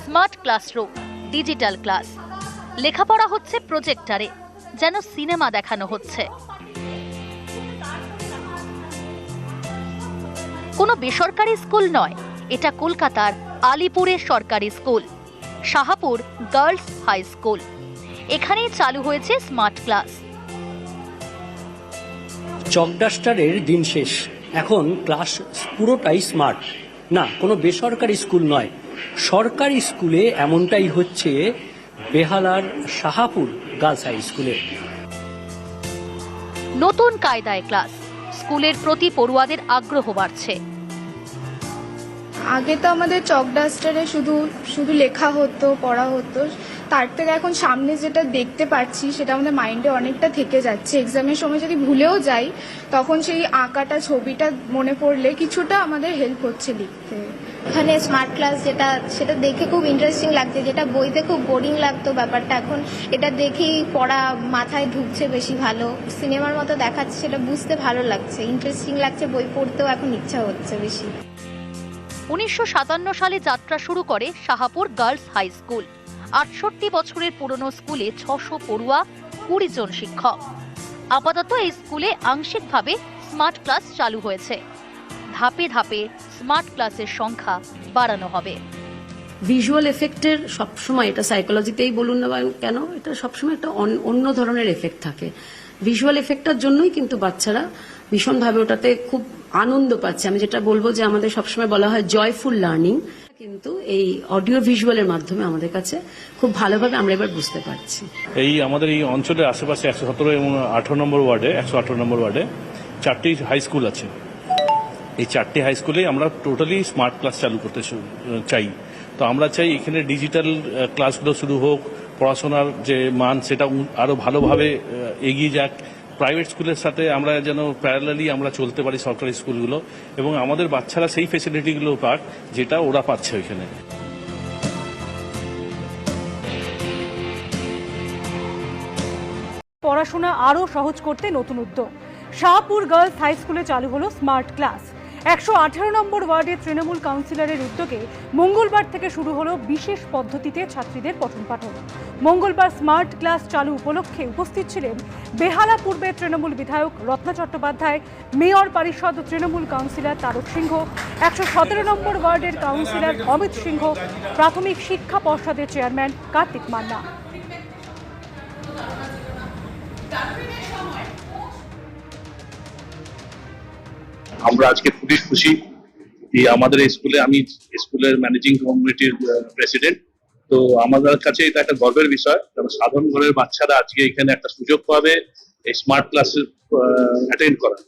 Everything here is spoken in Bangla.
স্মার্ট ক্লাসরুম, ডিজিটাল ক্লাস, লেখাপড়া হচ্ছে প্রজেক্টরে, যেন সিনেমা দেখানো হচ্ছে। কোনো বেসরকারি স্কুল নয়, এটা কলকাতার আলিপুরের সরকারি school, Shahapur girls high school. এখানেই চালু হয়েছে স্মার্ট ক্লাস। চক ডাস্টারের দিন শেষ, এখন ক্লাস পুরোটাই স্মার্ট। না, কোনো বেসরকারি স্কুল নয়, সরকারি স্কুলে এমনটাই হচ্ছে বেহালার শাহাপুর গার্লস হাই স্কুলে। নতুন কায়দায় ক্লাস, স্কুলের প্রতি পড়ুয়াদের আগ্রহ বাড়ছে। আগে তো আমাদের চক ডাস্টারে শুধু লেখা হতো, পড়া হতো, তার থেকে এখন সামনে যেটা দেখতে পাচ্ছি সেটা আমাদের মাইন্ডে অনেকটা থেকে যাচ্ছে। এক্সামের সময় যদি ভুলেও যাই তখন সেই আঁকাটা, ছবিটা মনে পড়লে কিছুটা আমাদের হেল্প হচ্ছে লিখতে। এখানে স্মার্ট ক্লাস সেটা দেখে খুব ইন্টারেস্টিং লাগছে, যেটা বইতে খুব বোরিং লাগতো ব্যাপারটা, এখন এটা দেখেই পড়া মাথায় ঢুকছে বেশি ভালো, সিনেমার মতো দেখাচ্ছে, সেটা বুঝতে ভালো লাগছে, ইন্টারেস্টিং লাগছে, বই পড়তেও এখন ইচ্ছা হচ্ছে বেশি। 1957 সালে যাত্রা শুরু করে শাহাপুর গার্লস হাই স্কুল। 68 বছরের পুরনো স্কুলে 600 পড়ুয়া, 20 জন শিক্ষক। আপাতত এই স্কুলে আংশিকভাবে স্মার্ট ক্লাস চালু হয়েছে। ধাপে ধাপে স্মার্ট ক্লাসের সংখ্যা বাড়ানো হবে। ভিজুয়াল এফেক্টের সবসময়, এটা সাইকোলজিতেই বলুন না কেন, এটা সবসময় একটা অন্য ধরনের এফেক্ট থাকে। ভিজুয়াল এফেক্টটার জন্যই কিন্তু বাচ্চারা ভীষণভাবে ওটাতে খুব আনন্দ পাচ্ছে। আমি যেটা বলবো যে আমাদের সবসময় বলা হয় জয়ফুল লার্নিং, কিন্তু এই অডিও ভিজুয়ালের মাধ্যমে আমাদের কাছে খুব ভালোভাবে আমরা এবার বুঝতে পারছি। এই আমাদের এই অঞ্চলের আশেপাশে 117 এবং 18 নম্বর ওয়ার্ডে 118 নম্বর ওয়ার্ডে 4টি হাই স্কুল আছে। এই 4টি হাই স্কুলে আমরা টোটালি স্মার্ট ক্লাস চালু করতে চাই। তো আমরা চাই এখানে ডিজিটাল ক্লাসগুলো শুরু হোক, পড়াশোনার যে মান সেটা আরো ভালোভাবে এগিয়ে যাক। প্রাইভেট স্কুলের সাথে আমরা যেন প্যারালালি আমরা চলতে পারি, সরকারি স্কুলগুলো, এবং আমাদের বাচ্চারা সেই ফেসিলিটিগুলো পাক যেটা ওরা পাচ্ছে ওইখানে। পড়াশোনা আরও সহজ করতে নতুন উদ্যোগ। শাহপুর গার্লস হাই স্কুলে চালু হলো স্মার্ট ক্লাস। 118 নম্বর ওয়ার্ডের তৃণমূল কাউন্সিলরের উদ্যোগে মঙ্গলবার থেকে শুরু হলো বিশেষ পদ্ধতিতে ছাত্রীদের পঠন পাঠন। মঙ্গলবার স্মার্ট ক্লাস চালু উপলক্ষে উপস্থিত ছিলেন বেহালা পূর্বের তৃণমূল বিধায়ক রত্না চট্টোপাধ্যায়, মেয়র পরিষদ তৃণমূল কাউন্সিলর তারক সিংহ, 117 নম্বর ওয়ার্ডের কাউন্সিলর অমিত সিংহ, প্রাথমিক শিক্ষা পর্ষদের চেয়ারম্যান কার্তিক মান্না। আমরা আজকে খুশি যে আমাদের স্কুলে, আমি স্কুলের ম্যানেজিং কমিটির প্রেসিডেন্ট, তো আমাদের কাছে এটা একটা গর্বের বিষয়, কারণ সাধারণ ঘরের বাচ্চারা আজকে এখানে একটা সুযোগ পাবে এই স্মার্ট ক্লাসে অ্যাটেন্ড করার।